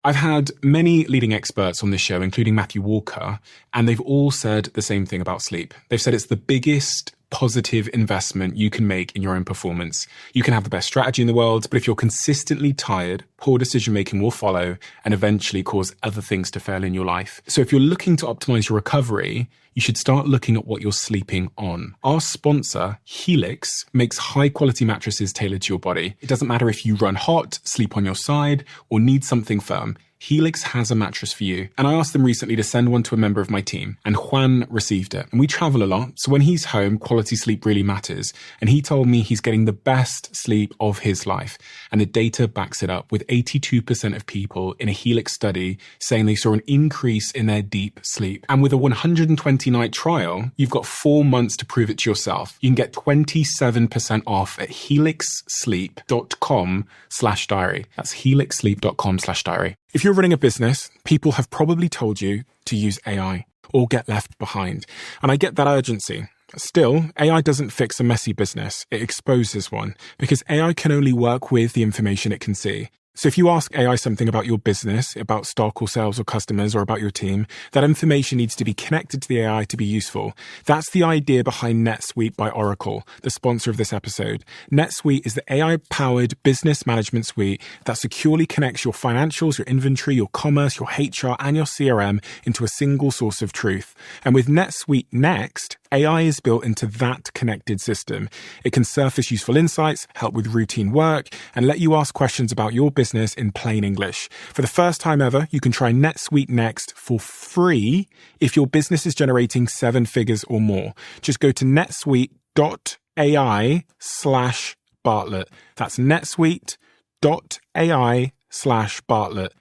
I've had many leading experts on this show, including Matthew Walker, and they've all said the same thing about sleep. They've said it's the biggest positive investment you can make in your own performance. You can have the best strategy in the world, but if you're consistently tired, poor decision-making will follow and eventually cause other things to fail in your life. So if you're looking to optimize your recovery, you should start looking at what you're sleeping on. Our sponsor, Helix, makes high-quality mattresses tailored to your body. It doesn't matter if you run hot, sleep on your side, or need something firm. Helix has a mattress for you. And I asked them recently to send one to a member of my team, and Juan received it. And we travel a lot, so when he's home, quality sleep really matters. And he told me he's getting the best sleep of his life. And the data backs it up, with 82% of people in a Helix study saying they saw an increase in their deep sleep. And with a 120-night trial, you've got 4 months to prove it to yourself. You can get 27% off at helixsleep.com/diary. That's helixsleep.com/diary. If you're running a business, people have probably told you to use AI or get left behind. And I get that urgency. Still, AI doesn't fix a messy business. It exposes one, because AI can only work with the information it can see. So if you ask AI something about your business, about stock or sales or customers or about your team, that information needs to be connected to the AI to be useful. That's the idea behind NetSuite by Oracle, the sponsor of this episode. NetSuite is the AI-powered business management suite that securely connects your financials, your inventory, your commerce, your HR, and your CRM into a single source of truth. And with NetSuite Next, AI is built into that connected system. It can surface useful insights, help with routine work, and let you ask questions about your business in plain English. For the first time ever, you can try NetSuite Next for free if your business is generating 7 figures or more. Just go to netsuite.ai/Bartlett. That's netsuite.ai/Bartlett.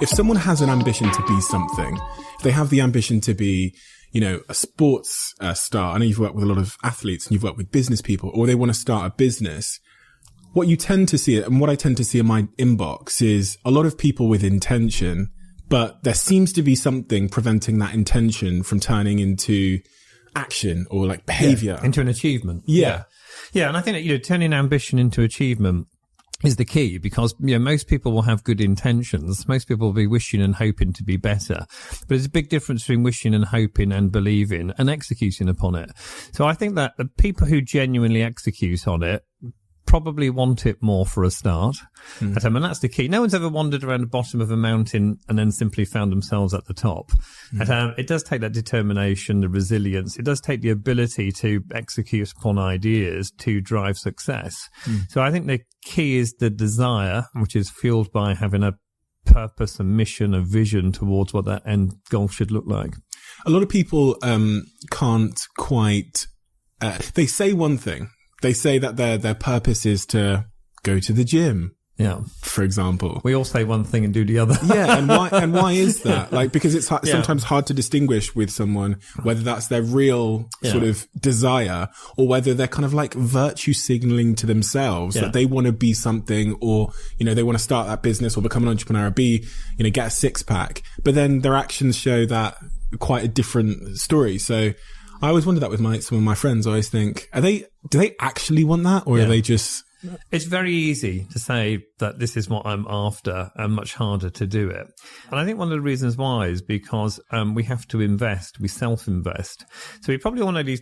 If someone has an ambition to be something, if they have the ambition to be, a sports star, I know you've worked with a lot of athletes and you've worked with business people, or they want to start a business, what you tend to see, and what I tend to see in my inbox, is a lot of people with intention, but there seems to be something preventing that intention from turning into action or like behavior. Into an achievement. Yeah. Yeah. And I think that, turning ambition into achievement is the key, because most people will have good intentions. Most people will be wishing and hoping to be better, but there's a big difference between wishing and hoping and believing and executing upon it. So I think that the people who genuinely execute on it probably want it more for a start. And that's the key. No one's ever wandered around the bottom of a mountain and then simply found themselves at the top. It does take that determination, the resilience. It does take the ability to execute upon ideas to drive success. So I think the key is the desire, which is fueled by having a purpose, a mission, a vision towards what that end goal should look like. A lot of people can't quite, they say one thing. They say that their purpose is to go to the gym. Yeah. For example. We all say one thing and do the other. Yeah. And why is that? Because it's sometimes hard to distinguish with someone whether that's their real sort of desire or whether they're kind of like virtue signaling to themselves that they want to be something, or, they want to start that business or become an entrepreneur, get a six pack. But then their actions show that quite a different story. So I always wonder that with some of my friends. I always think, do they actually want that, or are they just... It's very easy to say that this is what I'm after, and much harder to do it. And I think one of the reasons why is because we have to invest, we self-invest. So we probably want these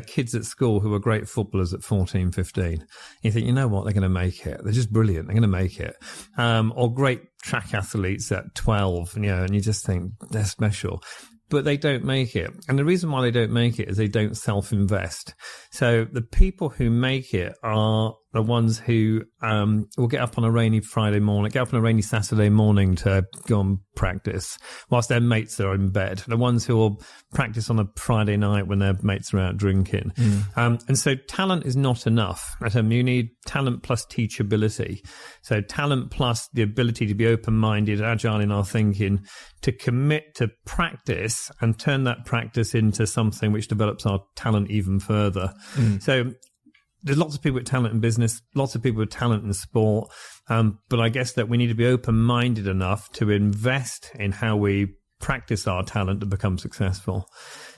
kids at school who are great footballers at 14, 15. You think, you know what, they're going to make it. They're just brilliant. They're going to make it. Or great track athletes at 12, and you just think they're special. But they don't make it. And the reason why they don't make it is they don't self-invest. So the people who make it are the ones who will get up on a rainy Friday morning, get up on a rainy Saturday morning to go and practice whilst their mates are in bed. The ones who will practice on a Friday night when their mates are out drinking. And so talent is not enough. You need talent plus teachability. So talent plus the ability to be open-minded, agile in our thinking, to commit to practice and turn that practice into something which develops our talent even further. So there's lots of people with talent in business, lots of people with talent in sport. But I guess that we need to be open-minded enough to invest in how we practice our talent to become successful.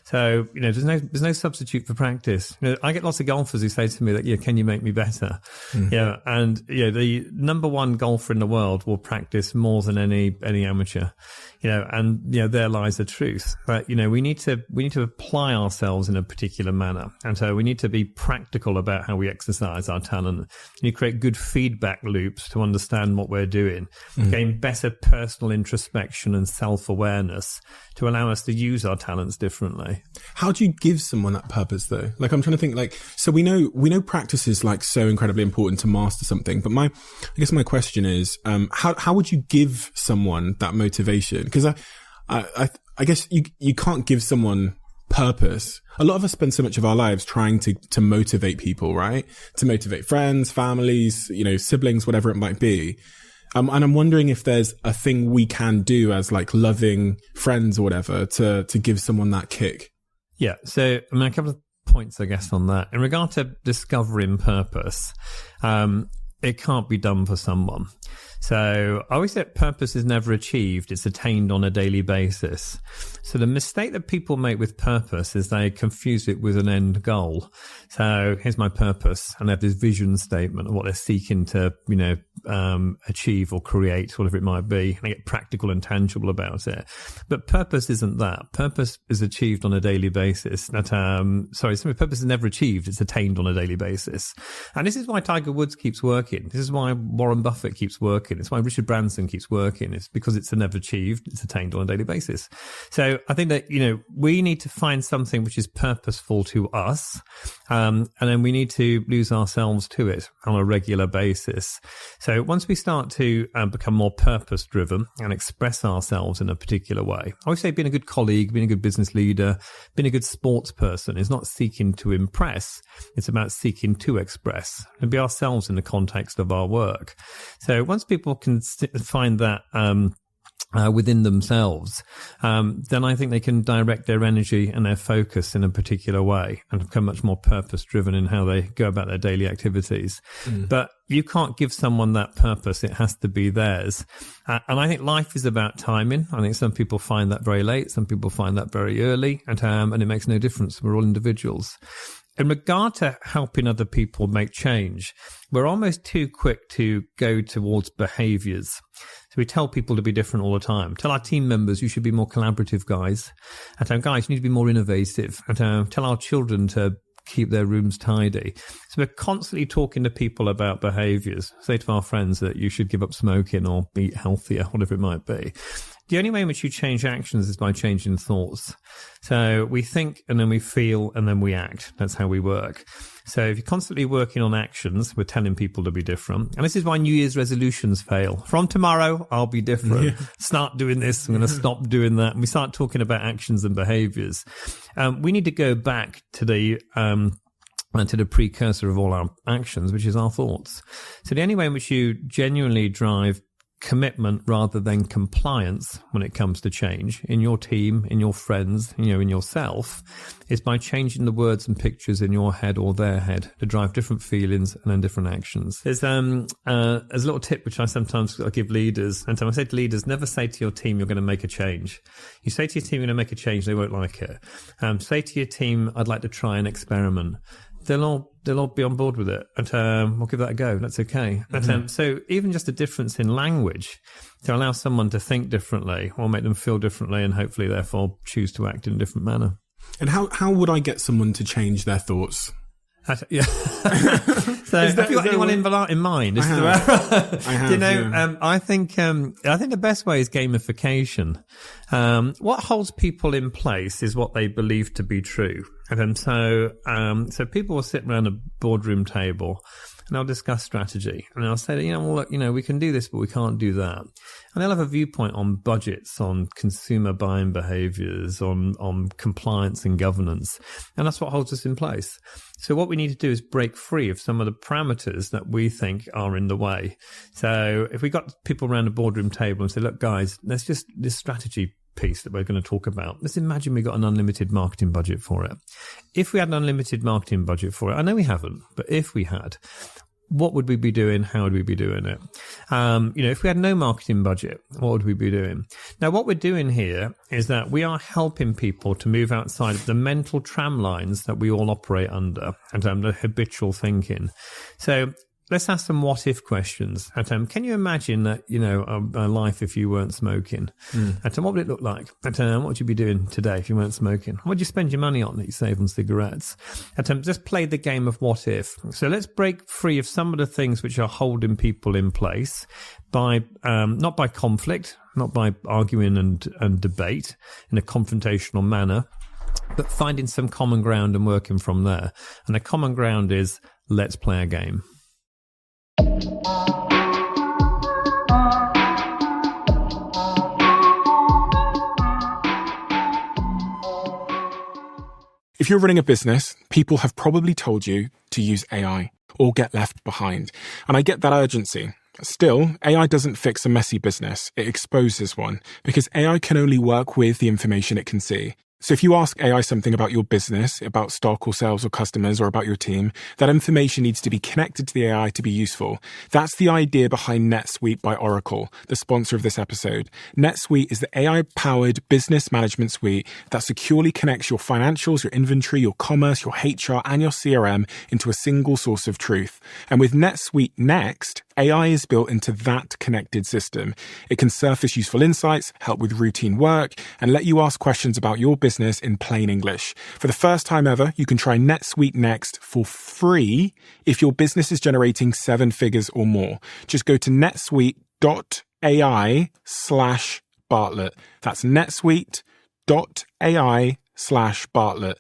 So, there's no substitute for practice. I get lots of golfers who say to me that, can you make me better? And the number one golfer in the world will practice more than any amateur. There lies the truth. But we need to apply ourselves in a particular manner, and so we need to be practical about how we exercise our talent. You create good feedback loops to understand what we're doing, gain better personal introspection and self-awareness to allow us to use our talents differently. How do you give someone that purpose, though? Like, I'm trying to think, so we know practice is like so incredibly important to master something, but I guess my question is, how would you give someone that motivation? Because I guess you can't give someone purpose. A lot of us spend so much of our lives trying to motivate people, right? To motivate friends, families, siblings, whatever it might be. And I'm wondering if there's a thing we can do as like loving friends or whatever to give someone that kick. Yeah. So, a couple of points, I guess, on that. In regard to discovering purpose, it can't be done for someone. So I always say purpose is never achieved. It's attained on a daily basis. So the mistake that people make with purpose is they confuse it with an end goal. So here's my purpose, and they have this vision statement of what they're seeking to, achieve or create, whatever it might be. And they get practical and tangible about it. But purpose isn't that. Purpose is achieved on a daily basis. Purpose is never achieved. It's attained on a daily basis. And this is why Tiger Woods keeps working. This is why Warren Buffett keeps working. It's why Richard Branson keeps working. It's because it's never achieved. It's attained on a daily basis. So I think that, we need to find something which is purposeful to us. And then we need to lose ourselves to it on a regular basis. So once we start to become more purpose driven and express ourselves in a particular way, I always say being a good colleague, being a good business leader, being a good sports person is not seeking to impress. It's about seeking to express and be ourselves in the context of our work. So once people can find that within themselves, then I think they can direct their energy and their focus in a particular way and become much more purpose-driven in how they go about their daily activities. But you can't give someone that purpose. It has to be theirs. And I think life is about timing. I think some people find that very late. Some people find that very early. And it makes no difference. We're all individuals. In regard to helping other people make change, we're almost too quick to go towards behaviors. So we tell people to be different all the time. Tell our team members, you should be more collaborative, guys. And tell guys, you need to be more innovative. And tell our children to keep their rooms tidy. So we're constantly talking to people about behaviors. Say to our friends that you should give up smoking or eat healthier, whatever it might be. The only way in which you change actions is by changing thoughts. So we think and then we feel and then we act. That's how we work. So if you're constantly working on actions, we're telling people to be different. And this is why New Year's resolutions fail. From tomorrow, I'll be different. Yeah. Start doing this. I'm going to stop doing that. And we start talking about actions and behaviors. We need to go back to the precursor of all our actions, which is our thoughts. So the only way in which you genuinely drive commitment rather than compliance when it comes to change in your team, in your friends, in yourself, is by changing the words and pictures in your head or their head to drive different feelings and then different actions. There's a little tip which I sometimes give leaders, and I say to leaders, never say to your team you're going to make a change. You say to your team you're going to make a change, they won't like it. Say to your team, I'd like to try an experiment. They'll all be on board with it, and we'll give that a go. That's okay. Mm-hmm. So even just a difference in language to allow someone to think differently or make them feel differently, and hopefully therefore choose to act in a different manner. And how would I get someone to change their thoughts? Yeah. So have you got anyone in mind? I have. I think the best way is gamification. What holds people in place is what they believe to be true. And so people will sit around a boardroom table and they'll discuss strategy. And they'll say, we can do this, but we can't do that. And they'll have a viewpoint on budgets, on consumer buying behaviors, on compliance and governance. And that's what holds us in place. So what we need to do is break free of some of the parameters that we think are in the way. So if we got people around a boardroom table and say, look, guys, let's just this strategy piece that we're going to talk about. Let's imagine we got an unlimited marketing budget for it. If we had an unlimited marketing budget for it, I know we haven't, but if we had, what would we be doing? How would we be doing it? If we had no marketing budget, what would we be doing? Now, what we're doing here is that we are helping people to move outside of the mental tram lines that we all operate under and the habitual thinking. So let's ask some what-if questions. Can you imagine that, a life if you weren't smoking? What would it look like? What would you be doing today if you weren't smoking? What would you spend your money on that you save on cigarettes? Just play the game of what-if. So let's break free of some of the things which are holding people in place by not by conflict, not by arguing and debate in a confrontational manner, but finding some common ground and working from there. And the common ground is, let's play a game. If you're running a business, people have probably told you to use AI or get left behind. And I get that urgency. Still, AI doesn't fix a messy business. It exposes one, because AI can only work with the information it can see. So if you ask AI something about your business, about stock or sales or customers or about your team, that information needs to be connected to the AI to be useful. That's the idea behind NetSuite by Oracle, the sponsor of this episode. NetSuite is the AI-powered business management suite that securely connects your financials, your inventory, your commerce, your HR, and your CRM into a single source of truth. And with NetSuite Next, AI is built into that connected system. It can surface useful insights, help with routine work, and let you ask questions about your business in plain English. For the first time ever, you can try NetSuite Next for free if your business is generating 7 figures or more. Just go to netsuite.ai/Bartlett. That's netsuite.ai/Bartlett.